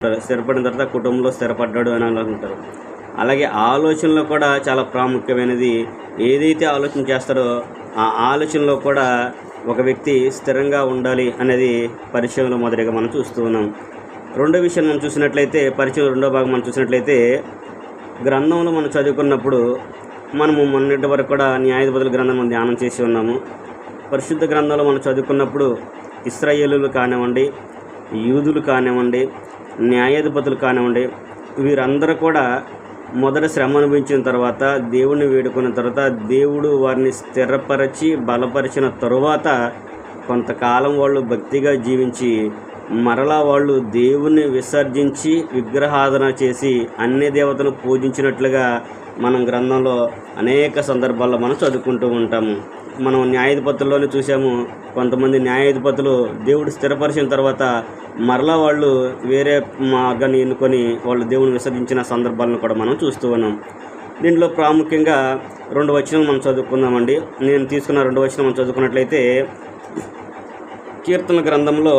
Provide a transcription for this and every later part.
స్థిరపడిన తర్వాత కుటుంబంలో స్థిరపడ్డాడు అని అనుకుంటారు. అలాగే ఆలోచనలో కూడా చాలా ప్రాముఖ్యమైనది. ఏదైతే ఆలోచన చేస్తారో ఆ ఆలోచనలో కూడా ఒక వ్యక్తి స్థిరంగా ఉండాలి అనేది పరిచయంలో మొదటిగా మనం చూస్తూ ఉన్నాం. రెండో విషయం మనం చూసినట్లయితే, పరిచయం రెండో భాగం మనం చూసినట్లయితే, గ్రంథంలో మనం చదువుకున్నప్పుడు మనము మొన్నటి వరకు కూడా న్యాయాధిపతుల గ్రంథం మనం ధ్యానం చేసి ఉన్నాము. పరిశుద్ధ గ్రంథంలో మనం చదువుకున్నప్పుడు ఇశ్రాయేలులు కానివ్వండి, యూదులు కానివ్వండి, న్యాయాధిపతులు కానివ్వండి, వీరందరూ కూడా మొదట శ్రమ అనుభవించిన తర్వాత, దేవుణ్ణి వేడుకున్న తర్వాత, దేవుడు వారిని స్థిరపరిచి బలపరిచిన తరువాత కొంతకాలం వాళ్ళు భక్తిగా జీవించి మరలా వాళ్ళు దేవుణ్ణి విసర్జించి విగ్రహారాధన చేసి అన్య దేవతను పూజించినట్లుగా మనం గ్రంథంలో అనేక సందర్భాల్లో మనం చదువుకుంటూ ఉంటాము. మనం న్యాయాధిపతుల్లోనే చూసాము. కొంతమంది న్యాయాధిపతులు దేవుడు స్థిరపరిచిన తర్వాత మరలా వాళ్ళు వేరే మార్గాన్ని ఎన్నుకొని వాళ్ళు దేవుని విసర్జించిన సందర్భాలను కూడా మనం చూస్తూ ఉన్నాం. దీంట్లో ప్రాముఖ్యంగా 2 వచనాలు మనం చదువుకుందామండి. నేను తీసుకున్న 2 వచనం మనం చదువుకున్నట్లయితే, కీర్తన గ్రంథంలో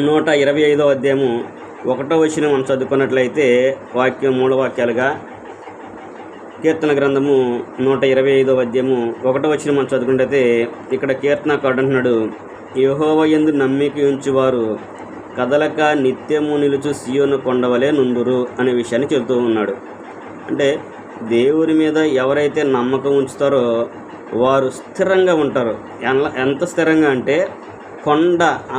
125వ అధ్యాయము 1వ వచనం మనం చదువుకున్నట్లయితే, వాక్యం 3 వాక్యాలుగా కీర్తన గ్రంథము 125వ అధ్యాయము 1వ వచనం మనం చదువుకుంటే, ఇక్కడ కీర్తనకారుడు అంటున్నాడు, యెహోవా యందు నమ్మిక ఉంచువారు కదలక నిత్యము నిలుచు సీయోను కొండవలే నుండురు అనే విషయాన్ని చెబుతూ ఉన్నాడు. అంటే దేవుని మీద ఎవరైతే నమ్మకం ఉంచుతారో వారు స్థిరంగా ఉంటారు. ఎంత స్థిరంగా అంటే,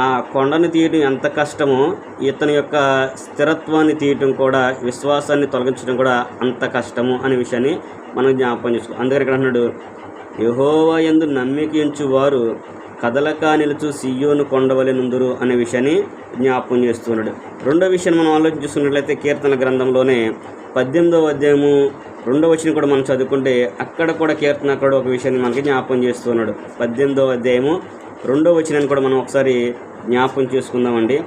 ఆ కొండను తీయటం ఎంత కష్టమో ఇతని యొక్క స్థిరత్వాన్ని తీయటం కూడా, విశ్వాసాన్ని తొలగించడం కూడా అంత కష్టము అనే విషయాన్ని మనం జ్ఞాపకం చేసుకోవాలి. అందుకని ఇక్కడ అన్నాడు, యెహోవా యందు నమ్మిక ఉంచువారు కదలక నిలుచు సీయోను కొండవలె నుందురు అనే విషయాన్ని జ్ఞాపకం చేస్తున్నాడు. రెండో విషయాన్ని మనం ఆలోచించుకున్నట్లయితే, కీర్తన గ్రంథంలోనే 18వ అధ్యాయము 2వ వచనం కూడా మనం చదువుకుంటే అక్కడ కూడా కీర్తనకారుడు ఒక విషయాన్ని మనకి జ్ఞాపకం చేస్తున్నాడు. 18వ అధ్యాయము 2వ వచనాన్ని కూడా మనం ఒకసారి జ్ఞాపకం చేసుకుందామండి.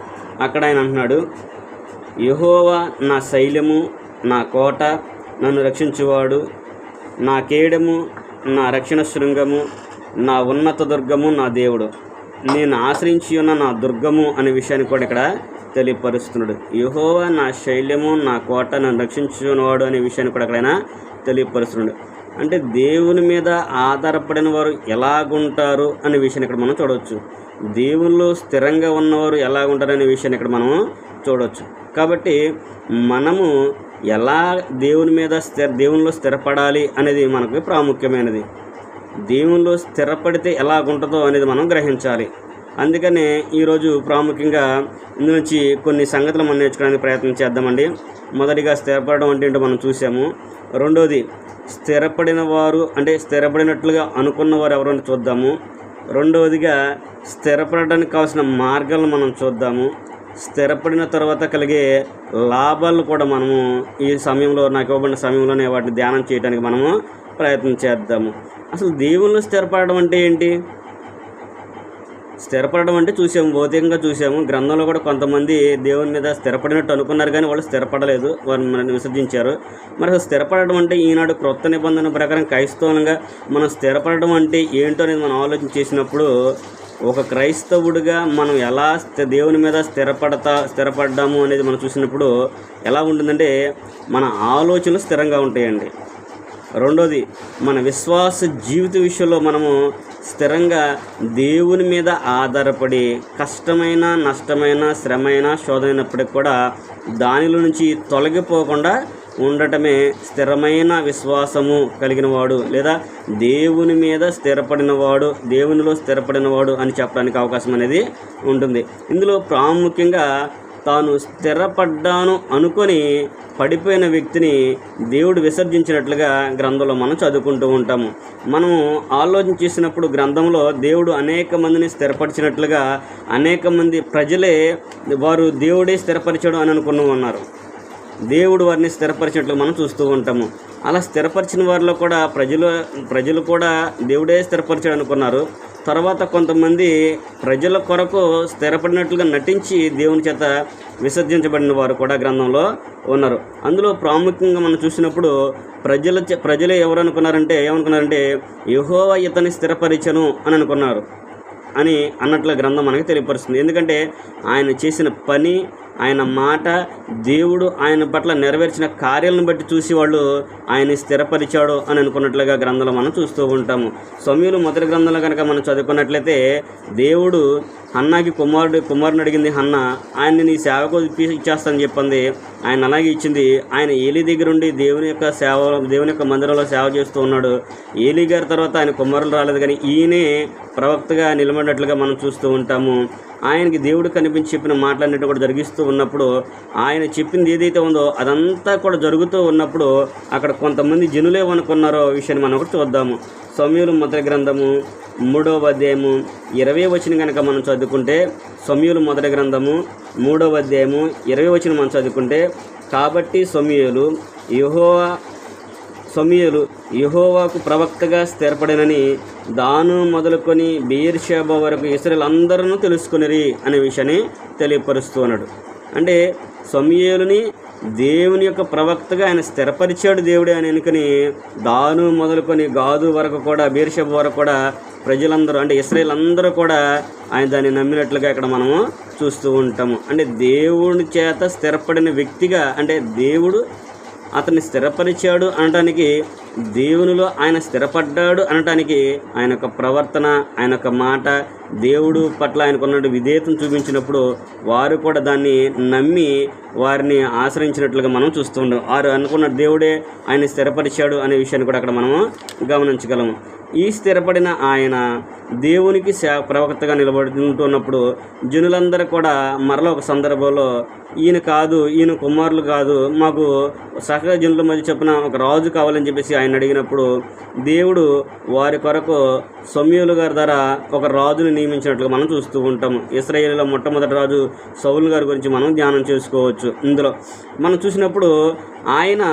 అక్కడ ఆయన అంటున్నాడు, యెహోవా నా శైలము, నా కోట, నన్ను రక్షించువాడు, నా కేడము, నా రక్షణ శృంగము, నా ఉన్నత దుర్గము, నా దేవుడు, నేను ఆశ్రయించి ఉన్న నా దుర్గము అనే విషయాన్ని కూడా ఇక్కడ తెలియపరుస్తున్నాడు. యెహోవా నా శైలము, నా కోట, నన్ను రక్షించున్నవాడు అనే విషయాన్ని కూడా అక్కడ తెలియపరుస్తున్నాడు. అంటే దేవుని మీద ఆధారపడిన వారు ఎలాగుంటారు అనే విషయాన్ని ఇక్కడ మనం చూడవచ్చు. దేవుళ్ళు స్థిరంగా ఉన్నవారు ఎలాగుంటారు అనే విషయాన్ని ఇక్కడ మనం చూడవచ్చు. కాబట్టి మనము ఎలా దేవునిలో స్థిరపడాలి అనేది మనకు ప్రాముఖ్యమైనది. దేవునిలో స్థిరపడితే ఎలాగుంటుందో అనేది మనం గ్రహించాలి. అందుకనే ఈరోజు ప్రాముఖ్యంగా ఇందు నుంచి కొన్ని సంగతులు మనం నేర్చుకోవడానికి ప్రయత్నం చేద్దామండి. మొదటిగా స్థిరపడడం అంటే ఏంటో మనం చూసాము. రెండోది స్థిరపడిన వారు అంటే స్థిరపడినట్లుగా అనుకున్న వారు ఎవరైనా చూద్దాము. రెండవదిగా స్థిరపడడానికి కావాల్సిన మార్గాలను మనం చూద్దాము. స్థిరపడిన తర్వాత కలిగే లాభాలను కూడా మనము ఈ సమయంలో, నాకు ఇవ్వబడిన సమయంలోనే వాటిని ధ్యానం చేయడానికి మనము ప్రయత్నం చేద్దాము. అసలు దేవుళ్ళు స్థిరపడడం అంటే ఏంటి? స్థిరపడడం అంటే చూసాము, భౌతికంగా చూసాము. గ్రంథంలో కూడా కొంతమంది దేవుని మీద స్థిరపడినట్టు అనుకున్నారు, కానీ వాళ్ళు స్థిరపడలేదు, వారిని విసర్జించారు. మరి అసలు స్థిరపడడం అంటే ఈనాడు క్రొత్త నిబంధన ప్రకారం క్రైస్తవులుగా మనం స్థిరపడడం అంటే ఏంటో అనేది మనం ఆలోచన చేసినప్పుడు, ఒక క్రైస్తవుడిగా మనం ఎలా దేవుని మీద స్థిరపడ్డాము అనేది మనం చూసినప్పుడు ఎలా ఉంటుందంటే, మన ఆలోచనలు స్థిరంగా ఉంటాయండి. రెండోది, మన విశ్వాస జీవిత విషయంలో మనము స్థిరంగా దేవుని మీద ఆధారపడి కష్టమైన, నష్టమైన, శ్రమైన, శోధనైనప్పటికి కూడా దానిలో నుంచి తొలగిపోకుండా ఉండటమే స్థిరమైన విశ్వాసము కలిగిన వాడు, లేదా దేవుని మీద స్థిరపడినవాడు, దేవునిలో స్థిరపడినవాడు అని చెప్పడానికి అవకాశం అనేది ఉంటుంది. ఇందులో ప్రాముఖ్యంగా తాను స్థిరపడ్డాను అనుకొని పడిపోయిన వ్యక్తిని దేవుడు విసర్జించినట్లుగా గ్రంథంలో మనం చదువుకుంటూ ఉంటాము. మనము ఆలోచన చేసినప్పుడు గ్రంథంలో దేవుడు అనేక మందిని స్థిరపరిచినట్లుగా అనేక మంది ప్రజలే వారు దేవుడే స్థిరపరిచాడు అని అనుకుని ఉన్నారు. దేవుడు వారిని స్థిరపరిచినట్లు మనం చూస్తూ ఉంటాము. అలా స్థిరపరిచిన వారిలో కూడా ప్రజలు కూడా దేవుడే స్థిరపరిచాడు అనుకున్నారు. తర్వాత కొంతమంది ప్రజల కొరకు స్థిరపడినట్లుగా నటించి దేవుని చేత విసర్జించబడిన వారు కూడా గ్రంథంలో ఉన్నారు. అందులో ప్రాముఖ్యంగా మనం చూసినప్పుడు ప్రజలే ఏమనుకున్నారంటే యెహోవా ఇతన్ని స్థిరపరిచను అని అనుకున్నారు అని అన్నట్లు గ్రంథం మనకి తెలియపరుస్తుంది. ఎందుకంటే ఆయన చేసిన పని, ఆయన మాట, దేవుడు ఆయన పట్ల నెరవేర్చిన కార్యాలను బట్టి చూసి వాళ్ళు ఆయన్ని స్థిరపరిచాడు అని అనుకున్నట్లుగా గ్రంథంలో మనం చూస్తూ ఉంటాము. సమూయేలు మొదటి గ్రంథంలో కనుక మనం చదువుకున్నట్లయితే దేవుడు హన్నాకి కుమారుని అడిగింది హన్న, ఆయన్ని నీ సేవకు ఇచ్చేస్తానని చెప్పింది. ఆయన అలాగే ఇచ్చింది. ఆయన ఏలీ దగ్గర ఉండి దేవుని యొక్క మందిరంలో సేవ చేస్తూ ఉన్నాడు. ఏలీ గారి తర్వాత ఆయన కుమారులు రాలేదు, కానీ ఈయనే ప్రవక్తగా నిలబడినట్లుగా మనం చూస్తూ ఉంటాము. ఆయనకి దేవుడు కనిపించి చెప్పిన మాటలన్నిటి కూడా జరిగిస్తూ ఉన్నప్పుడు, ఆయన చెప్పింది ఏదైతే ఉందో అదంతా కూడా జరుగుతూ ఉన్నప్పుడు అక్కడ కొంతమంది జనులే అనుకున్నారో విషయాన్ని మనం ఒకటి చూద్దాము. సమూయేలు మొదటి గ్రంథము 3వ అధ్యాయము 20వ వచనం కనుక మనం చదువుకుంటే, సమూయేలు మొదటి గ్రంథము 3వ అధ్యాయము 20వ వచనం మనం చదువుకుంటే, కాబట్టి సమూయేలు యెహోవాకు ప్రవక్తగా స్థిరపడినని దాను మొదలుకొని బెయేర్షెబా వరకు ఇశ్రాయేలు అందరూ తెలుసుకునిరి అనే విషయాన్ని తెలియపరుస్తూ ఉన్నాడు. అంటే సమూయేలుని దేవుని యొక్క ప్రవక్తగా ఆయన స్థిరపరిచాడు దేవుడే అని అనుకుని దాను మొదలుకొని గాదు వరకు కూడా, బెయేర్షెబా వరకు కూడా ప్రజలందరూ అంటే ఇశ్రాయేలు అందరూ కూడా ఆయన దాన్ని నమ్మినట్లుగా ఇక్కడ మనము చూస్తూ ఉంటాము. అంటే దేవుని చేత స్థిరపడిన వ్యక్తిగా, అంటే దేవుడు అతన్ని స్థిరపరిచాడు అనటానికి, దేవునిలో ఆయన స్థిరపడ్డాడు అనటానికి ఆయన యొక్క ప్రవర్తన, ఆయన యొక్క మాట, దేవుడు పట్ల ఆయనకున్న విధేయతను చూపించినప్పుడు వారు కూడా దాన్ని నమ్మి వారిని ఆశ్రయించినట్లుగా మనం చూస్తూ ఉంటాం. వారు అనుకున్న దేవుడే ఆయన స్థిరపరిచాడు అనే విషయాన్ని కూడా అక్కడ మనము గమనించగలము. ఈ స్థిరపడిన ఆయన దేవునికి ప్రవక్తగా నిలబడుతున్నప్పుడు జనులందరూ కూడా మరలా ఒక సందర్భంలో ఈయన కాదు, ఈయన కుమారులు కాదు, మాకు సకల జనుల మధ్య చెప్పిన ఒక రాజు కావాలని చెప్పేసి ఆయన అడిగినప్పుడు దేవుడు వారి కొరకు సమూయేలు గారి ద్వారా ఒక రాజుని నియమించినట్లుగా మనం చూస్తూ ఉంటాము. ఇశ్రాయేలులో మొట్టమొదటి రాజు సౌలు గారి గురించి మనం ధ్యానం చేసుకోవచ్చు. ఇందులో మనం చూసినప్పుడు ఆయన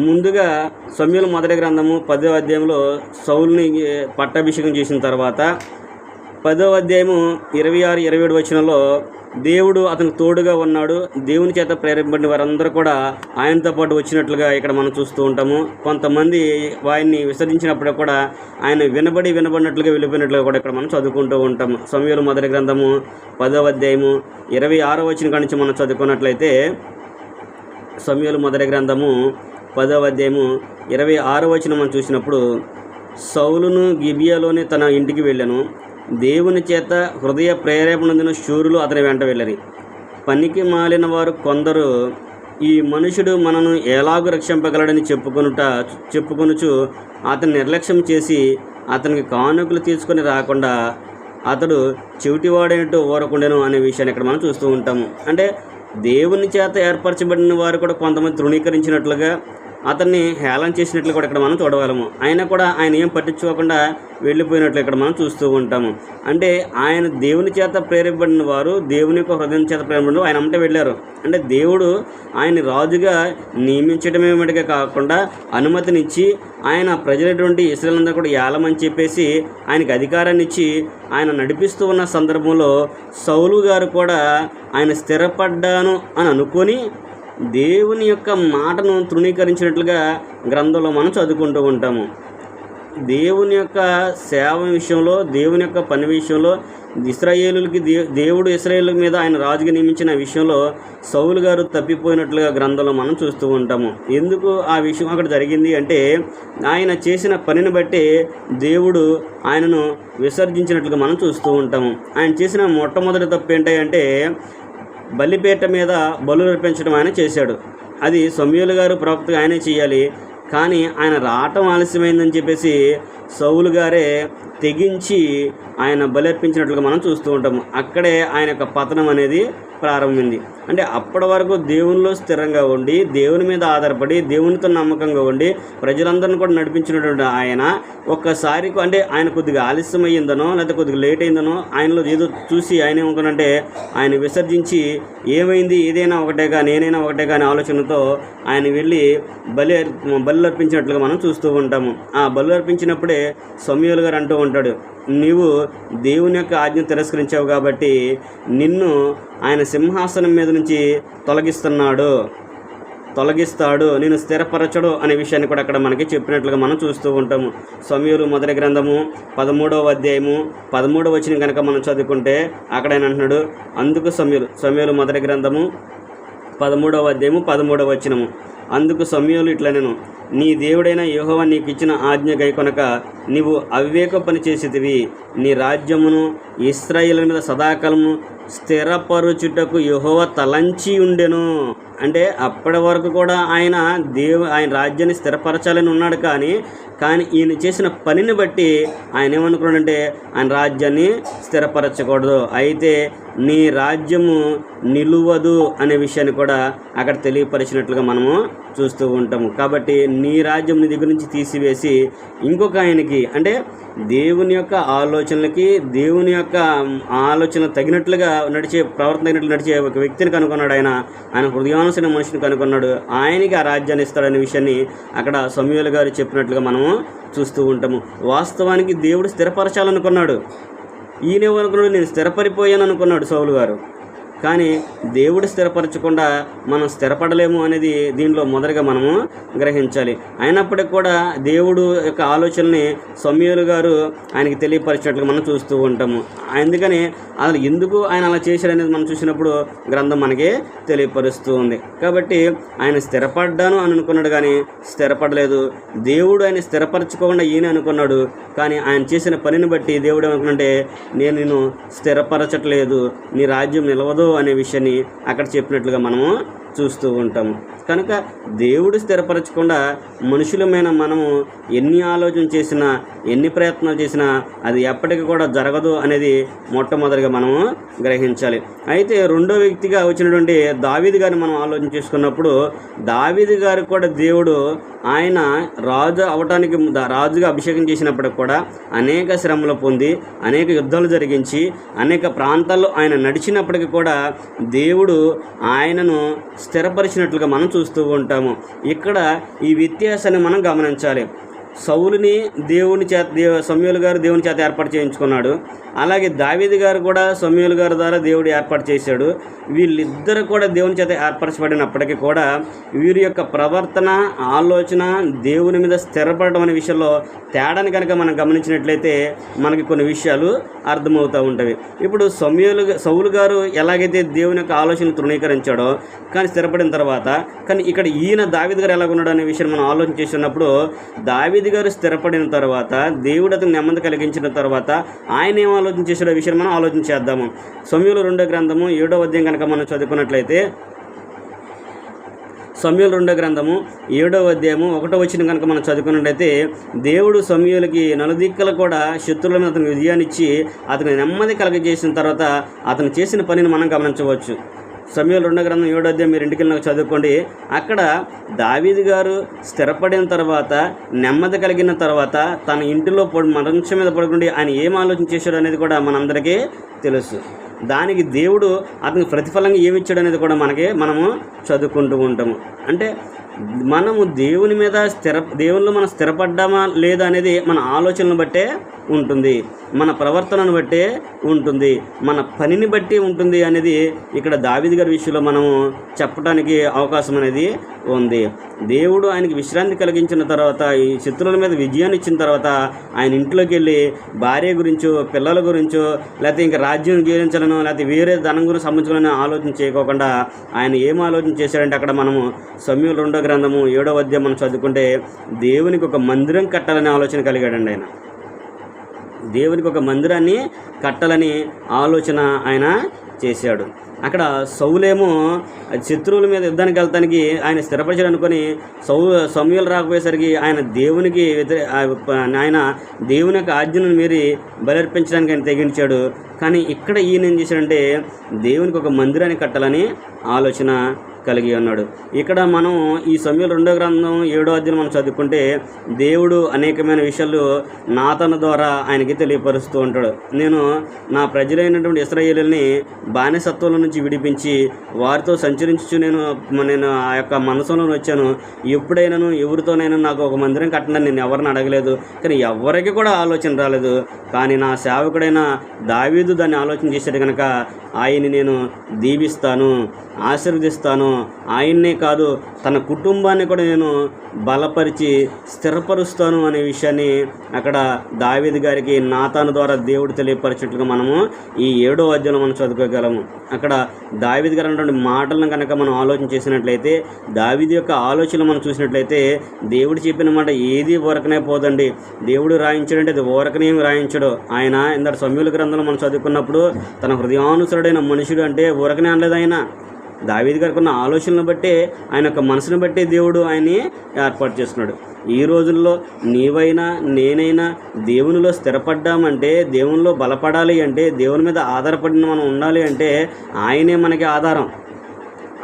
ముందుగా సమూయేలు మొదటి గ్రంథము 10వ అధ్యాయంలో సౌలుని పట్టాభిషేకం చేసిన తర్వాత 10వ అధ్యాయము 26-27 వచనంలో దేవుడు అతనికి తోడుగా ఉన్నాడు, దేవుని చేత ప్రేరేపబడిన వారందరూ కూడా ఆయనతో పాటు వచ్చినట్లుగా ఇక్కడ మనం చూస్తూ ఉంటాము. కొంతమంది ఆయన్ని విసర్జించినప్పుడు కూడా ఆయన వినబడినట్లుగా వెళ్ళిపోయినట్లుగా కూడా ఇక్కడ మనం చదువుకుంటూ ఉంటాము. సమూయేలు మొదటి గ్రంథము 10వ అధ్యాయము 26వ వచనం కాడి నుంచి మనం చదువుకున్నట్లయితే, సమూయేలు మొదటి గ్రంథము 10వ అధ్యాయము 26వ వచనం మనం చూసినప్పుడు, సౌలును గిబియాలోని తన ఇంటికి వెళ్ళాను, దేవుని చేత హృదయ ప్రేరేపణందిన శూరులు అతని వెంట వెళ్ళరి. పనికి మాలిన వారు కొందరు ఈ మనుషుడు మనను ఎలాగూ రక్షింపగలడని చెప్పుకొనుచు అతన్ని నిర్లక్ష్యం చేసి అతనికి కానుకలు తీసుకొని రాకుండా అతడు చెవిటివాడైనట్టు ఊరకుండెను అనే విషయాన్ని ఇక్కడ మనం చూస్తూ ఉంటాము. అంటే దేవుని చేత ఏర్పరచబడిన వారు కూడా కొంతమంది తృణీకరించినట్లుగా, అతన్ని హేళన చేసినట్లు కూడా ఇక్కడ మనం చూడగలము. అయినా కూడా ఆయన ఏం పట్టించుకోకుండా వెళ్ళిపోయినట్లు ఇక్కడ మనం చూస్తూ ఉంటాము. అంటే ఆయన దేవుని చేత ప్రేరేపబడిన వారు, దేవుని యొక్క హృదయం చేత ప్రేరేపబడిన ఆయన అమ్మటే వెళ్ళారు. అంటే దేవుడు ఆయన్ని రాజుగా నియమించడమేమిటిగా కాకుండా అనుమతినిచ్చి ఆయన ప్రజలైనటువంటి ఇశ్రాయేలులందరూ కూడా ఏలమని చెప్పేసి ఆయనకి అధికారాన్ని ఇచ్చి ఆయన నడిపిస్తూ ఉన్న సందర్భంలో సౌలు గారు కూడా ఆయన స్థిరపడ్డాను అని అనుకొని దేవుని యొక్క మాటను తృణీకరించినట్లుగా గ్రంథంలో మనం చదువుకుంటూ ఉంటాము. దేవుని యొక్క సేవ విషయంలో, దేవుని యొక్క పని విషయంలో, ఇశ్రాయేలుకి దేవుడు ఇశ్రాయేలు మీద ఆయన రాజుగా నియమించిన విషయంలో సౌలు గారు తప్పిపోయినట్లుగా గ్రంథంలో మనం చూస్తూ ఉంటాము. ఎందుకు ఆ విషయం అక్కడ జరిగింది అంటే, ఆయన చేసిన పనిని బట్టి దేవుడు ఆయనను విసర్జించినట్లుగా మనం చూస్తూ ఉంటాము. ఆయన చేసిన మొట్టమొదటి తప్పు ఏంటంటే బలిపీఠ మీద బలులు అర్పించడం ఆయన చేశాడు. అది సమూయేలు గారు ప్రవక్తగా ఆయనే చేయాలి, కానీ ఆయన రావటం ఆలస్యమైందని చెప్పేసి సౌలు గారే తెగించి ఆయన బలి అర్పించినట్లుగా మనం చూస్తూ ఉంటాము. అక్కడే ఆయన యొక్క పతనం అనేది ప్రారంభమైంది. అంటే అప్పటి వరకు దేవునిలో స్థిరంగా ఉండి, దేవుని మీద ఆధారపడి, దేవునితో నమ్మకంగా ఉండి ప్రజలందరినీ కూడా నడిపించినటువంటి ఆయన ఒక్కసారి అంటే ఆయన కొద్దిగా ఆలస్యం అయ్యిందనో లేకపోతే కొద్దిగా లేట్ అయిందనో ఆయనలో ఏదో చూసి ఆయన ఏమనుకున్నంటే ఆయన విసర్జించి ఏమైంది, ఏదైనా ఒకటేగా నేనైనా ఒకటేగా అనే ఆలోచనతో ఆయన వెళ్ళి బలి అర్పించినట్లుగా మనం చూస్తూ ఉంటాము. ఆ బలి అర్పించినప్పుడే సమూయేలు గారు అంటూ ఉంటాడు, నీవు దేవుని యొక్క ఆజ్ఞ తిరస్కరించావు కాబట్టి నిన్ను ఆయన సింహాసనం మీద నుంచి తొలగిస్తాడు, నేను స్థిరపరచడు అనే విషయాన్ని కూడా అక్కడ మనకి చెప్పినట్లుగా మనం చూస్తూ ఉంటాము. సమూయేలు మొదటి గ్రంథము 13వ అధ్యాయము 13వ వచనం కనుక మనం చదువుకుంటే అక్కడ ఆయన అంటున్నాడు, అందుకు సమూయేలు మొదటి గ్రంథము 13వ అధ్యాయము 13వ వచనము. అందుకు సమూయేలు ఇట్లా నేను, నీ దేవుడైన యెహోవా నీకు ఇచ్చిన ఆజ్ఞ గైకొనక నీవు అవివేక పని చేసేదివి. నీ రాజ్యమును ఇశ్రాయేలు మీద సదాకాలము స్థిరపరుచుటకు యెహోవా తలంచి ఉండెను. అంటే అప్పటి వరకు కూడా ఆయన రాజ్యాన్ని స్థిరపరచాలని ఉన్నాడు. కానీ ఈయన చేసిన పనిని బట్టి ఆయన ఏమనుకున్నాడంటే ఆయన రాజ్యాన్ని స్థిరపరచకూడదు, అయితే నీ రాజ్యము నిలువదు అనే విషయాన్ని కూడా అక్కడ తెలియపరిచినట్లుగా మనము చూస్తూ ఉంటాము. కాబట్టి నీ రాజ్యం నీ దగ్గర నుంచి తీసివేసి ఇంకొక ఆయనకి, అంటే దేవుని యొక్క ఆలోచనలకి, దేవుని యొక్క ఆలోచన తగినట్లుగా ప్రవర్తన తగినట్లు నడిచే ఒక వ్యక్తిని కనుగొన్నాడు. ఆయన హృదయానుసైన మనిషిని కనుగొన్నాడు. ఆయనకి ఆ రాజ్యాన్ని ఇస్తాడనే విషయాన్ని అక్కడ సమూయేలు గారు చెప్పినట్లుగా మనము చూస్తూ ఉంటాము. వాస్తవానికి దేవుడు స్థిరపరచాలనుకున్నాడు. ఈయనేమనుకున్నాడు, నేను స్థిరపడిపోయాను అనుకున్నాడు సౌలు గారు. కానీ దేవుడు స్థిరపరచకుండా మనం స్థిరపడలేము అనేది దీనిలో మొదటగా మనము గ్రహించాలి. అయినప్పటికీ కూడా దేవుడు యొక్క ఆలోచనని సమూయేలు గారు ఆయనకి తెలియపరిచినట్లుగా మనం చూస్తూ ఉంటాము. అందుకని అసలు ఎందుకు ఆయన అలా చేశాడు అనేది మనం చూసినప్పుడు గ్రంథం మనకి తెలియపరుస్తూ ఉంది. కాబట్టి ఆయన స్థిరపడ్డాను అని అనుకున్నాడు, కానీ స్థిరపడలేదు. దేవుడు ఆయన స్థిరపరచుకోకుండా ఈయన అనుకున్నాడు. కానీ ఆయన చేసిన పనిని బట్టి దేవుడు ఏమనుకున్నాడంటే, నేను నిన్ను స్థిరపరచట్లేదు, నీ రాజ్యం నిలవదు అనే విషయాన్ని అక్కడ చెప్పినట్లుగా మనము చూస్తూ ఉంటాము. కనుక దేవుడు స్థిరపరచకుండా మనుషులమైన మనము ఎన్ని ఆలోచన చేసినా, ఎన్ని ప్రయత్నాలు చేసినా అది ఎప్పటికీ కూడా జరగదు అనేది మొట్టమొదటిగా మనము గ్రహించాలి. అయితే రెండో వ్యక్తిగా వచ్చినటువంటి దావీదు గారిని మనం ఆలోచన చేసుకున్నప్పుడు, దావీదు గారికి కూడా దేవుడు ఆయన రాజు అవటానికి రాజుగా అభిషేకం చేసినప్పటికి కూడా అనేక శ్రమలు పొంది, అనేక యుద్ధాలు జరిగించి, అనేక ప్రాంతాల్లో ఆయన నడిచినప్పటికీ కూడా దేవుడు ఆయనను స్థిరపరిచినట్లుగా మనం చూస్తూ ఉంటాము. ఇక్కడ ఈ వ్యత్యాసాన్ని మనం గమనించాలి. సౌలుని సమూయేలు గారు దేవుని చేత ఏర్పాటు చేయించుకున్నాడు. అలాగే దావీదు గారు కూడా సమూయేలు గారి ద్వారా దేవుడు ఏర్పాటు చేశాడు. వీళ్ళిద్దరు కూడా దేవుని చేత ఏర్పరచబడినప్పటికీ కూడా వీరి యొక్క ప్రవర్తన, ఆలోచన దేవుని మీద స్థిరపడడం అనే విషయంలో తేడాని కనుక మనం గమనించినట్లయితే మనకి కొన్ని విషయాలు అర్థమవుతూ ఉంటాయి. ఇప్పుడు సౌలు గారు ఎలాగైతే దేవుని యొక్క ఆలోచనలు తృణీకరించాడో కానీ స్థిరపడిన తర్వాత, కానీ ఇక్కడ ఈయన దావీదు గారు ఎలాగున్నాడు అనే విషయాన్ని మనం ఆలోచన చేస్తున్నప్పుడు, దావీదు గారు స్థిరపడిన తర్వాత, దేవుడు అతను నెమ్మది కలిగించిన తర్వాత ఆయన ఏం ఆలోచన చేసాడో విషయం మనం ఆలోచన చేద్దాము. సమూయేలు 2వ గ్రంథము 7వ అధ్యాయం కనుక మనం చదువుకున్నట్లయితే, సమూయేలు 2వ గ్రంథము 7వ అధ్యాయము 1వ వచనం కనుక మనం చదువుకున్నట్లయితే, దేవుడు సమూయేలుకి నలుదిక్కలు కూడా శత్రువుల మీద అతనికి విజయాన్ని ఇచ్చి అతని నెమ్మది కలగజేసిన తర్వాత అతను చేసిన పనిని మనం గమనించవచ్చు. సమూయేలు 2వ గ్రంథం 7వ అధ్యాయం మీరు ఇంటికి వెళ్ళినాక చదువుకోండి. అక్కడ దావీదు గారు స్థిరపడిన తర్వాత, నెమ్మది కలిగిన తర్వాత తన ఇంటిలో మంచం మీద పడుకుండి ఆయన ఏం ఆలోచన చేశాడు అనేది కూడా మనందరికీ తెలుసు. దానికి దేవుడు అతనికి ప్రతిఫలంగా ఏమిచ్చాడు అనేది కూడా మనము చదువుకుంటూ ఉంటాము. అంటే మనము దేవునిలో మనం స్థిరపడ్డామా లేదా అనేది మన ఆలోచనలను బట్టే ఉంటుంది, మన ప్రవర్తనను బట్టే ఉంటుంది, మన పనిని బట్టి ఉంటుంది అనేది ఇక్కడ దావీదు గారి విషయంలో మనము చెప్పడానికి అవకాశం అనేది ఉంది. దేవుడు ఆయనకి విశ్రాంతి కలిగించిన తర్వాత, ఈ శత్రువుల మీద విజయాన్ని ఇచ్చిన తర్వాత ఆయన ఇంట్లోకి వెళ్ళి భార్య గురించో, పిల్లల గురించో, లేకపోతే ఇంకా రాజ్యం జీవించాలనో, లేకపోతే వేరే ధనం గురించి సంబంధించాలనో ఆలోచన చేయకోకుండా ఆయన ఏం ఆలోచన చేశాడంటే, అక్కడ మనము సమూయేలు 2వ గ్రంథము 7వ అధ్యాయం మనం చదువుకుంటే, దేవునికి ఒక మందిరం కట్టాలనే ఆలోచన కలిగాడండి. దేవునికి ఒక మందిరాన్ని కట్టాలని ఆలోచన ఆయన చేశాడు. అక్కడ సౌలేమో శత్రువుల మీద యుద్ధానికి వెళ్తానికి ఆయన స్థిరపరిచాడు అనుకొని సమూయేలు రాకపోయేసరికి ఆయన దేవుని యొక్క ఆజ్ఞను మీరి బలర్పించడానికి ఆయన తెగించాడు. కానీ ఇక్కడ ఈయన ఏం చేశాడంటే దేవునికి ఒక మందిరాన్ని కట్టాలని ఆలోచన కలిగి ఉన్నాడు. ఇక్కడ మనం ఈ సమూయేలు 2వ గ్రంథం 7వ అధ్యాయం మనం చదువుకుంటే, దేవుడు అనేకమైన విషయాలు నాతను ద్వారా ఆయనకి తెలియపరుస్తూ ఉంటాడు. నేను నా ప్రజలైనటువంటి ఇశ్రాయేలుని బానిసత్వం నుంచి విడిపించి వారితో సంచరించు నేను ఆ యొక్క మనసులో వచ్చాను. ఎప్పుడైనాను ఎవరితోనైనా నాకు ఒక మందిరం కట్టండి నేను ఎవరిని అడగలేదు, కానీ ఎవరికి కూడా ఆలోచన రాలేదు. కానీ నా సేవకుడైన దావీదు దాన్ని ఆలోచన చేశాడు కనుక ఆయన్ని నేను దీవిస్తాను, ఆశీర్వదిస్తాను. ఆయన్నే కాదు తన కుటుంబాన్ని కూడా నేను బలపరిచి స్థిరపరుస్తాను అనే విషయాన్ని అక్కడ దావీదు గారికి నాతాను ద్వారా దేవుడు తెలియపరిచినట్లుగా మనము ఈ 7వ అధ్యాయంలో మనం చదువుకోగలము. అక్కడ దావీదు గారు అన్నటువంటి మాటలను కనుక మనం ఆలోచన చేసినట్లయితే, దావీదు యొక్క ఆలోచనలు మనం చూసినట్లయితే, దేవుడు చెప్పిన మాట ఏది ఊరకనే పోదండి. దేవుడు రాయించాడంటే అది ఊరకనేమి రాయించడు. ఆయన ఇందాక సమూయేలు గ్రంథంలో మనం చదువుకున్నప్పుడు తన హృదయానుసరుడైన మనుషుడు అంటే ఊరకనే అనలేదు. ఆయన దావీదు గారికి ఉన్న ఆలోచనలను బట్టి, ఆయన యొక్క మనసును బట్టి దేవుడు ఆయన్ని ఏర్పాటు చేస్తున్నాడు. ఈ రోజుల్లో నీవైనా నేనైనా దేవునిలో స్థిరపడ్డామంటే, దేవునిలో బలపడాలి అంటే, దేవుని మీద ఆధారపడిన మనం ఉండాలి అంటే ఆయనే మనకి ఆధారం.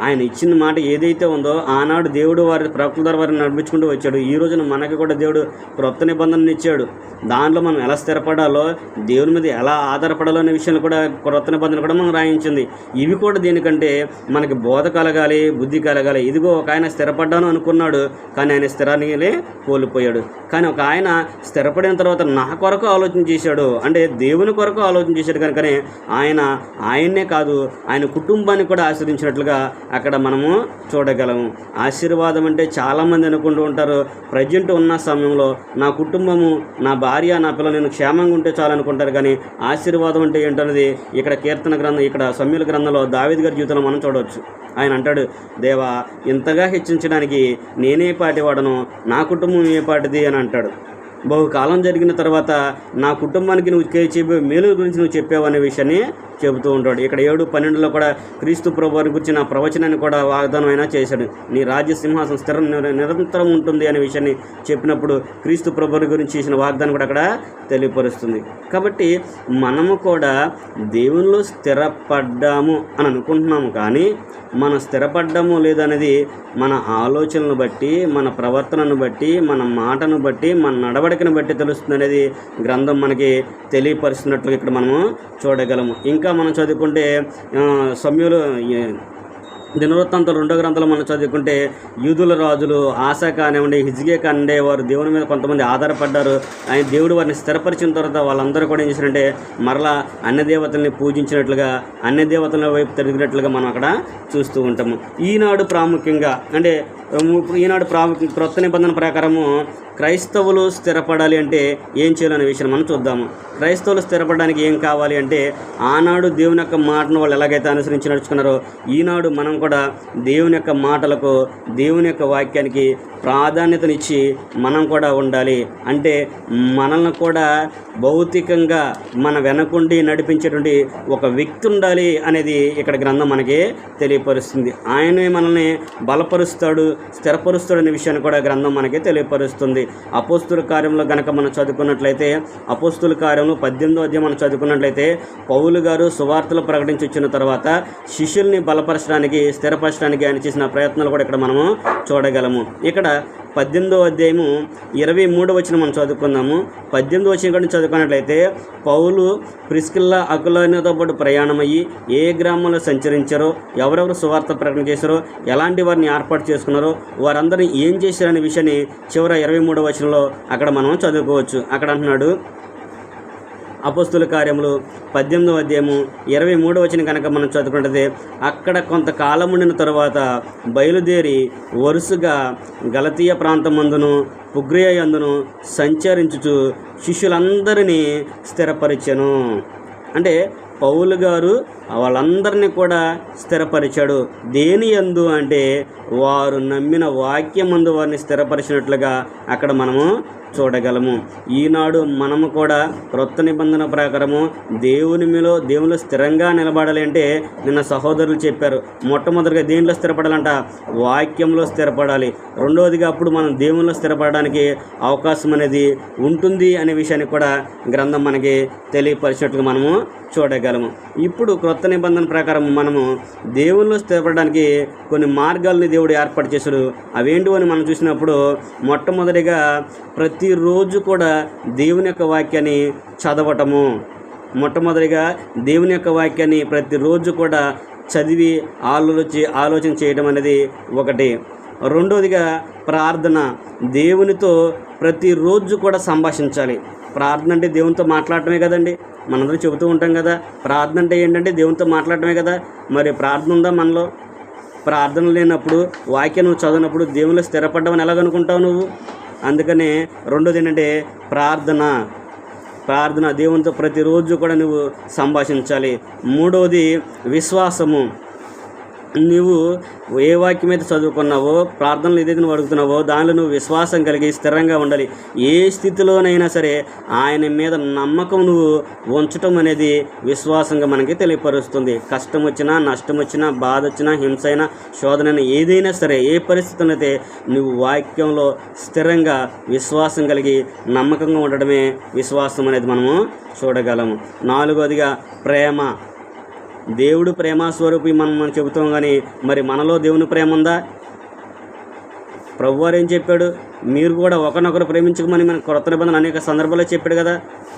ఆయన ఇచ్చిన మాట ఏదైతే ఉందో ఆనాడు దేవుడు వారి ప్రవక్తల ద్వారా వారిని నడిపించుకుంటూ వచ్చాడు. ఈ రోజున మనకి కూడా దేవుడు క్రొత్త నిబంధనలు ఇచ్చాడు. దాంట్లో మనం ఎలా స్థిరపడాలో, దేవుని మీద ఎలా ఆధారపడాలో అనే విషయాన్ని కూడా క్రొత్త నిబంధనలు కూడా మనం రాయించింది. ఇవి కూడా దేనికంటే మనకి బోధ కలగాలి, బుద్ధి కలగాలి. ఇదిగో ఒక ఆయన స్థిరపడ్డాను అనుకున్నాడు, కానీ ఆయన స్థిరాన్ని కోల్పోయాడు. కానీ ఒక ఆయన స్థిరపడిన తర్వాత నా కొరకు ఆలోచన చేశాడు, అంటే దేవుని కొరకు ఆలోచన చేశాడు కనుకనే ఆయన్నే కాదు ఆయన కుటుంబాన్ని కూడా ఆశ్రయించినట్లుగా అక్కడ మనము చూడగలము. ఆశీర్వాదం అంటే చాలామంది అనుకుంటూ ఉంటారు, ప్రజెంట్ ఉన్న సమయంలో నా కుటుంబము, నా భార్య, నా పిల్లలు నేను క్షేమంగా ఉంటే చాలు అనుకుంటారు. కానీ ఆశీర్వాదం అంటే ఏంటనేది ఇక్కడ కీర్తన గ్రంథం, ఇక్కడ సమూయేలు గ్రంథంలో దావీదు గారి జీవితంలో మనం చూడవచ్చు. ఆయన అంటాడు, దేవా ఇంతగా హెచ్చించడానికి నేనే పాటివాడను, నా కుటుంబం ఏ పాటిది అని అంటాడు. బహుకాలం జరిగిన తర్వాత నా కుటుంబానికి నువ్వు చెప్పే మేలు గురించి నువ్వు చెప్పావు అనే విషయాన్ని చెబుతూ ఉంటాడు. ఇక్కడ 7:12లో కూడా క్రీస్తు ప్రభువారి గురించి నా ప్రవచనాన్ని కూడా వాగ్దానం అయినా చేశాడు. నీ రాజ్య సింహాసనం స్థిరం నిరంతరం ఉంటుంది అనే విషయాన్ని చెప్పినప్పుడు క్రీస్తు ప్రభువారి గురించి చేసిన వాగ్దానం కూడా అక్కడ తెలియపరుస్తుంది. కాబట్టి మనము కూడా దేవునిలో స్థిరపడ్డాము అని అనుకుంటున్నాము, కానీ మనం స్థిరపడ్డాము లేదనేది మన ఆలోచనలను బట్టి, మన ప్రవర్తనను బట్టి, మన మాటను బట్టి, మన నడవడికను బట్టి తెలుస్తుంది అనేది గ్రంథం మనకి తెలియపరుస్తున్నట్లుగా ఇక్కడ మనము చూడగలము. ఇంకా మనం చదువుకుంటే సమూయేలు దినవృత్తాంతాలు 2వ గ్రంథంలో మనం చదువుకుంటే యూదుల రాజులు ఆసా కానివ్వండి, హిజ్కియా కానివ్వండి, వారు దేవుని మీద కొంతమంది ఆధారపడ్డారు. ఆయన దేవుడు వారిని స్థిరపరిచిన తర్వాత వాళ్ళందరూ కూడా ఏం చేశారంటే మరలా అన్య దేవతల్ని పూజించినట్లుగా, అన్య దేవతల వైపు తిరిగినట్లుగా మనం అక్కడ చూస్తూ ఉంటాము. ఈనాడు ప్రాముఖ్యంగా అంటే క్రొత్త నిబంధన ప్రకారము క్రైస్తవులు స్థిరపడాలి అంటే ఏం చేయాలనే విషయం మనం చూద్దాము. క్రైస్తవులు స్థిరపడడానికి ఏం కావాలి అంటే, ఆనాడు దేవుని యొక్క మాటను వాళ్ళు ఎలాగైతే అనుసరించి నడుచుకున్నారో, ఈనాడు మనం కూడా దేవుని యొక్క మాటలకు, దేవుని యొక్క వాక్యానికి ప్రాధాన్యతనిచ్చి మనం కూడా ఉండాలి. అంటే మనల్ని కూడా భౌతికంగా మన వెనకుండి నడిపించేటువంటి ఒక వ్యక్తి ఉండాలి అనేది ఇక్కడ గ్రంథం మనకి తెలియపరుస్తుంది. ఆయనే మనల్ని బలపరుస్తాడు, స్థిరపరుస్తాడు అనే విషయాన్ని కూడా గ్రంథం మనకి తెలియపరుస్తుంది. అపోస్తుల కార్యంలో గనక మనం చదువుకున్నట్లయితే, అపోస్తుల కార్యంలో 18వ అధ్యాయం మనం చదువుకున్నట్లయితే, పౌలు గారు సువార్తలు ప్రకటించి వచ్చిన తర్వాత శిష్యుల్ని బలపరచడానికి, స్థిరపరచడానికి ఆయన చేసిన ప్రయత్నాలు కూడా ఇక్కడ మనము చూడగలము. ఇక్కడ 18వ అధ్యాయము 23వ వచనం మనం చదువుకుందాము. 18వ వచనం కూడా చదువుకున్నట్లయితే, పౌలు ప్రిస్కిల్లా అకులతో పాటు ప్రయాణమయ్యి ఏ గ్రామంలో సంచరించారో, ఎవరెవరు సువార్త ప్రకటన చేశారో, ఎలాంటి వారిని ఏర్పాటు చేసుకున్నారో, వారందరినీ ఏం చేశారనే విషయాన్ని చివర 23వ వచనంలో అక్కడ మనం చదువుకోవచ్చు. అక్కడ అంటున్నాడు, అపోస్తుల కార్యములు 18వ అధ్యాయము 23వ వచనం కనుక మనం చదువుకుంటే, అక్కడ కొంతకాలం ఉండిన తర్వాత బయలుదేరి వరుసగా గలతీయ ప్రాంతమందును పుగ్రియ యందును సంచరించుచు శిష్యులందరినీ స్థిరపరిచెను. అంటే పౌలు గారు వాళ్ళందరినీ కూడా స్థిరపరిచాడు. దేని యందు అంటే వారు నమ్మిన వాక్యమందు వారిని స్థిరపరిచినట్లుగా అక్కడ మనము చూడగలము. ఈనాడు మనము కూడా క్రొత్త నిబంధన ప్రకారము దేవునిలో స్థిరంగా నిలబడాలి అంటే నిన్న సహోదరులు చెప్పారు, మొట్టమొదటిగా దేనిలో స్థిరపడాలంట, వాక్యంలో స్థిరపడాలి. రెండవదిగా అప్పుడు మనం దేవునిలో స్థిరపడడానికి అవకాశం అనేది ఉంటుంది అనే విషయాన్ని కూడా గ్రంథం మనకి తెలియపరిచినట్లుగా మనము చూడగలము. ఇప్పుడు క్రొత్త నిబంధన ప్రకారం మనము దేవునిలో స్థిరపడడానికి కొన్ని మార్గాలని దేవుడు ఏర్పాటు చేశాడు. అవేంటి అని మనం చూసినప్పుడు, మొట్టమొదటిగా ప్రతిరోజు కూడా దేవుని యొక్క వాక్యాన్ని చదవటము. మొట్టమొదటిగా దేవుని యొక్క వాక్యాన్ని ప్రతిరోజు కూడా చదివి ఆలోచన చేయడం అనేది ఒకటి. రెండవదిగా ప్రార్థన, దేవునితో ప్రతిరోజు కూడా సంభాషించాలి. ప్రార్థన అంటే దేవునితో మాట్లాడటమే కదండి, మనందరూ చెబుతూ ఉంటాం కదా. ప్రార్థన అంటే ఏంటంటే దేవునితో మాట్లాడటమే కదా. మరి ప్రార్థన ఉందా మనలో? ప్రార్థన లేనప్పుడు వాక్యం నువ్వు చదివినప్పుడు దేవునిలో స్థిరపడ్డామని ఎలాగనుకుంటావు నువ్వు? అందుకనే రెండోది ఏంటంటే ప్రార్థన దేవునితో ప్రతిరోజు కూడా నువ్వు సంభాషించాలి. మూడవది విశ్వాసము. నువ్వు ఏ వాక్యం అయితే చదువుకున్నావో, ప్రార్థనలు ఏదైతే నువ్వు అడుగుతున్నావో దానిలో నువ్వు విశ్వాసం కలిగి స్థిరంగా ఉండాలి. ఏ స్థితిలోనైనా సరే ఆయన మీద నమ్మకం నువ్వు ఉంచటం అనేది విశ్వాసంగా మనకి తెలియపరుస్తుంది. కష్టం వచ్చినా, నష్టం వచ్చినా, బాధ వచ్చినా, హింస అయినా, శోధన అయినా, ఏదైనా సరే ఏ పరిస్థితుల్లో అయితే నువ్వు వాక్యంలో స్థిరంగా విశ్వాసం కలిగి నమ్మకంగా ఉండడమే విశ్వాసం అనేది మనము చూడగలము. నాలుగవదిగా ప్రేమ. దేవుడు ప్రేమస్వరూపి మనం చెబుతాం, కానీ మరి మనలో దేవుని ప్రేమ ఉందా? ప్రభువారు ఏం చెప్పాడు? మీరు కూడా ఒకరినొకరు ప్రేమించుకోమని మన కొత్త నిబంధన అనేక సందర్భాల్లో చెప్పాడు కదా.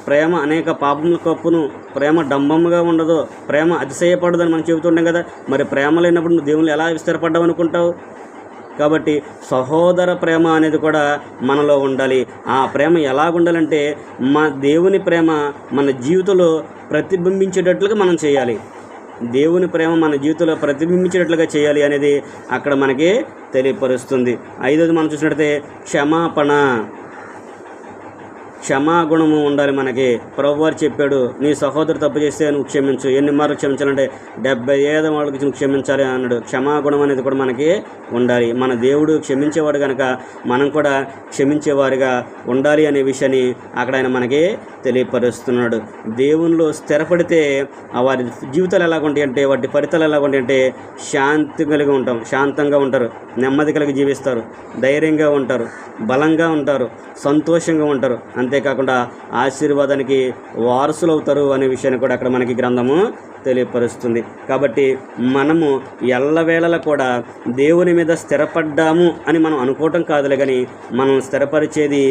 ప్రేమ అనేక పాపముల కప్పును, ప్రేమ డంబముగా ఉండదు, ప్రేమ అతిశయపడదని మనం చెబుతుంటాం కదా. మరి ప్రేమ లేనప్పుడు నువ్వు దేవుళ్ళు ఎలా స్థిరపడ్డావు అనుకుంటావు? కాబట్టి సహోదర ప్రేమ అనేది కూడా మనలో ఉండాలి. ఆ ప్రేమ ఎలాగుండాలంటే మా దేవుని ప్రేమ మన జీవితంలో ప్రతిబింబించేటట్లుగా మనం చేయాలి. దేవుని ప్రేమ మన జీవితంలో ప్రతిబింబించేటట్లుగా చేయాలి అనేది అక్కడ మనకి తెలియపరుస్తుంది. ఐదోది మనం చూసినట్లయితే క్షమాగుణము ఉండాలి మనకి. ప్రభువారు చెప్పాడు, నీ సహోదరు తప్పు చేస్తే నువ్వు క్షమించు. ఎన్ని మార్లు క్షమించాలంటే 75 వాళ్ళకి నువ్వు క్షమించాలి అన్నాడు. క్షమాగుణం అనేది కూడా మనకి ఉండాలి. మన దేవుడు క్షమించేవాడు కనుక మనం కూడా క్షమించేవారిగా ఉండాలి అనే విషయాన్ని అక్కడ ఆయన మనకి తెలియపరుస్తున్నాడు. దేవునిలో స్థిరపడితే వారి జీవితాలు ఎలాగుంటాయి అంటే, వాటి ఫలితాలు ఎలాగుంటాయి అంటే శాంతి కలిగి ఉంటాం, శాంతంగా ఉంటారు, నెమ్మది కలిగి జీవిస్తారు, ధైర్యంగా ఉంటారు, బలంగా ఉంటారు, సంతోషంగా ఉంటారు. అంతేకాకుండా ఆశీర్వాదానికి వారసులు అవుతారు అనే విషయాన్ని కూడా అక్కడ మనకి గ్రంథము తెలియపరుస్తుంది. కాబట్టి మనము ఎల్లవేళలా కూడా దేవుని మీద స్థిరపడ్డాము అని మనం అనుకోవటం కాదులే, కానీ మనం స్థిరపరిచేది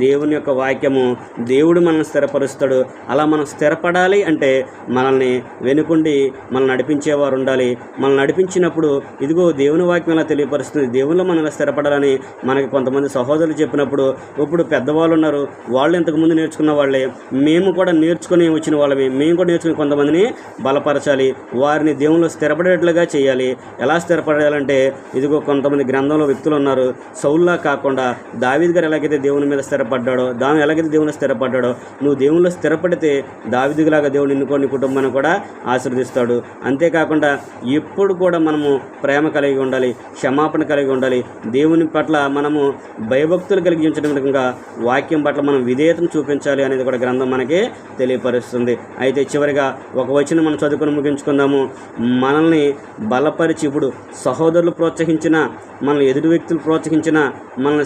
దేవుని యొక్క వాక్యము. దేవుడు మనల్ని స్థిరపరుస్తాడు. అలా మనం స్థిరపడాలి అంటే మనల్ని వెనుకుండి మనల్ని నడిపించేవారు ఉండాలి. మనల్ని నడిపించినప్పుడు ఇదిగో దేవుని వాక్యం ఎలా తెలియపరుస్తుంది, దేవునిలో మనల్ని స్థిరపడాలని మనకి కొంతమంది సహోదరులు చెప్పినప్పుడు, ఇప్పుడు పెద్దవాళ్ళు ఉన్నారు, వాళ్ళు ఇంతకుముందు నేర్చుకున్న వాళ్ళే, మేము కూడా నేర్చుకుని వచ్చిన వాళ్ళమే, మేము కూడా నేర్చుకుని కొంతమందిని బలపరచాలి, వారిని దేవునిలో స్థిరపడేట్లుగా చేయాలి. ఎలా స్థిరపడాలంటే ఇదిగో కొంతమంది గ్రంథంలో వ్యక్తులు ఉన్నారు, సౌల్లా కాకుండా దావీదు గారు ఎలాగైతే దేవుని మీద స్థిరపడ్డాడో, ఎలాగైతే దేవుని స్థిరపడ్డాడో, నువ్వు దేవునిలో స్థిరపడితే దావీదులాగా దేవుడు నిన్ను నీ కుటుంబాన్ని కూడా ఆశీర్వదిస్తాడు. అంతేకాకుండా ఎప్పుడు కూడా మనము ప్రేమ కలిగి ఉండాలి, క్షమాపణ కలిగి ఉండాలి, దేవుని పట్ల మనము భయభక్తులు కలిగి ఉంచడం విధంగా వాక్యం పట్ల మనం విధేయతను చూపించాలి అనేది కూడా గ్రంథం మనకి తెలియపరుస్తుంది. అయితే చివరిగా ఒక వచనం మనం చదువుకొని ముగించుకుందాము. మనల్ని బలపరిచి, ఇప్పుడు సహోదరులు ప్రోత్సహించిన, మనల్ని ఎదుటి వ్యక్తులు ప్రోత్సహించిన, మనల్ని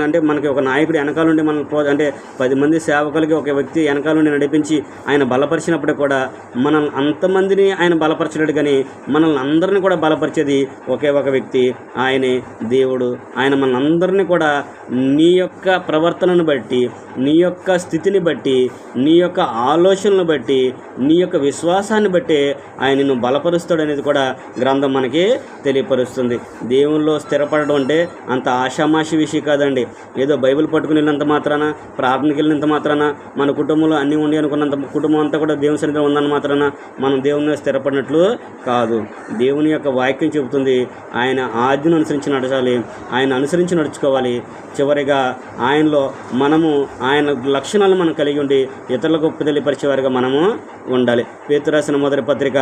అంటే మనకి ఒక నాయకుడు వెనకాల నుండి మనల్ని అంటే 10 మంది సేవకులకి ఒక వ్యక్తి వెనకాల నుండి నడిపించి ఆయన బలపరిచినప్పుడు కూడా మనల్ని అంతమందిని ఆయన బలపరచలేడు, కానీ మనల్ని అందరినీ కూడా బలపరిచేది ఒకే ఒక వ్యక్తి, ఆయనే దేవుడు. ఆయన మన అందరినీ కూడా నీ యొక్క ప్రవర్తనను బట్టి, నీ యొక్క స్థితిని బట్టి, నీ యొక్క ఆలోచనలను బట్టి, నీ యొక్క విశ్వాసాన్ని బట్టి ఆయన నిన్ను బలపరుస్తాడు అనేది కూడా గ్రంథం మనకి తెలియపరుస్తుంది. దేవుల్లో స్థిరపడడం అంటే అంత ఆషామాషి విషయం కాదండి. ఏదో బైబిల్ పట్టుకుని వెళ్ళినంత మాత్రాన, ప్రార్థనకి వెళ్ళినంత మాత్రాన, మన కుటుంబంలో అన్నీ ఉండి అనుకున్నంత కుటుంబం అంతా కూడా దేవుని సన్నిధిలో ఉందన్న మాత్రాన మనం దేవుని స్థిరపడినట్లు కాదు. దేవుని యొక్క వాక్యం చెబుతుంది, ఆయన ఆజ్ఞను అనుసరించి నడచాలి, ఆయన అనుసరించి నడుచుకోవాలి. చివరిగా ఆయనలో మనము ఆయన లక్షణాలు మనం కలిగి ఉండి ఇతరులకు తెలియపరిచేవారిగా మనము ఉండాలి. పేతురు రాసిన మొదటి పత్రిక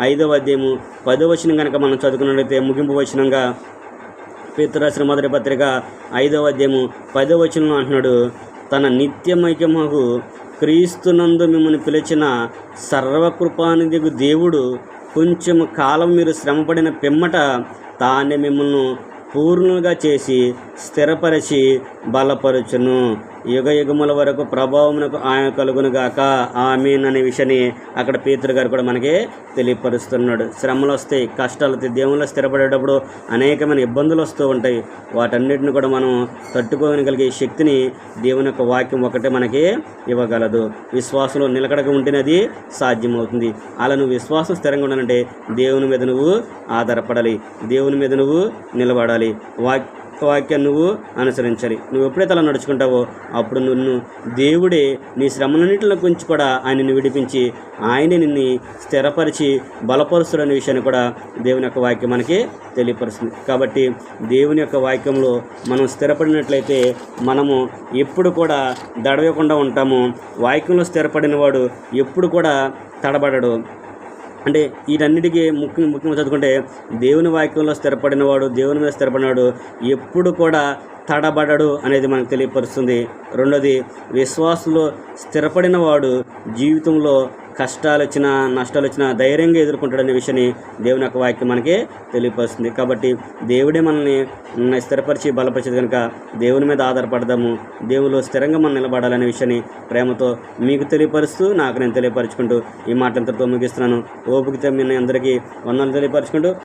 5వ అధ్యాయము 10వ వచనం కనుక మనం చదువుకున్నట్లయితే, ముగింపు వచనంగా పేతురు రాసిన మొదటి పత్రిక 5వ అధ్యాయము 10వ వచనంలో అంటున్నాడు, తన నిత్యమైక్యమగు క్రీస్తునందు మిమ్మల్ని పిలిచిన సర్వకృపానిధిగు దేవుడు కొంచెం కాలం మీరు శ్రమపడిన పిమ్మట తానే మిమ్మల్ని పూర్ణులుగా చేసి స్థిరపరిచి బలపరచును. యుగ యుగముల వరకు ప్రభావమునకు ఆయన కలుగునుగాక, ఆమేన్ అనే విషయాన్ని అక్కడ పేతురు గారు కూడా మనకి తెలియపరుస్తున్నాడు. శ్రమలు వస్తాయి, కష్టాలు వస్తాయి, దేవునిలో స్థిరపడేటప్పుడు అనేకమైన ఇబ్బందులు వస్తూ ఉంటాయి. వాటన్నిటిని కూడా మనం తట్టుకోగలిగే శక్తిని దేవుని యొక్క వాక్యం ఒకటే మనకి ఇవ్వగలదు. విశ్వాసంలో నిలకడగా ఉంటేనే అది సాధ్యమవుతుంది. అలా నువ్వు విశ్వాసం స్థిరంగా ఉండాలంటే దేవుని మీద నువ్వు ఆధారపడాలి, దేవుని మీద నువ్వు నిలబడాలి. వాక్యాన్ని నువ్వు అనుసరించాలి. నువ్వు ఎప్పుడైతే అలా నడుచుకుంటావో అప్పుడు నిన్ను దేవుడే నీ శ్రమలన్నింటిలో గురించి కూడా ఆయనని విడిపించి ఆయనే నిన్ను స్థిరపరిచి బలపరుస్తుడనే విషయాన్ని కూడా దేవుని యొక్క వాక్యం మనకి తెలియపరుస్తుంది. కాబట్టి దేవుని యొక్క వాక్యంలో మనం స్థిరపడినట్లయితే మనము ఎప్పుడు కూడా దడవేయకుండా ఉంటాము. వాక్యంలో స్థిరపడిన వాడు ఎప్పుడు కూడా తడబడడు. అంటే వీటన్నిటికీ ముఖ్యంగా చదువుకుంటే దేవుని వాక్యంలో స్థిరపడినవాడు, దేవుని మీద స్థిరపడినవాడు ఎప్పుడు కూడా తడబడడు అనేది మనకు తెలియపరుస్తుంది. రెండోది, విశ్వాసంలో స్థిరపడిన వాడు జీవితంలో కష్టాలు వచ్చినా నష్టాలు వచ్చినా ధైర్యంగా ఎదుర్కొంటాడనే విషయాన్ని దేవుని యొక్క వాక్యం మనకి తెలియపరుస్తుంది. కాబట్టి దేవుడే మనల్ని స్థిరపరిచి బలపరిచేది కనుక దేవుని మీద ఆధారపడదాము. దేవునిలో స్థిరంగా మనం నిలబడాలనే విషయాన్ని ప్రేమతో మీకు తెలియపరుస్తూ నాకు నేను తెలియపరచుకుంటూ ఈ మాటలంతటితో ముగిస్తున్నాను. ఓపికతో మీ అందరికీ వందనాలు తెలియపరచుకుంటూ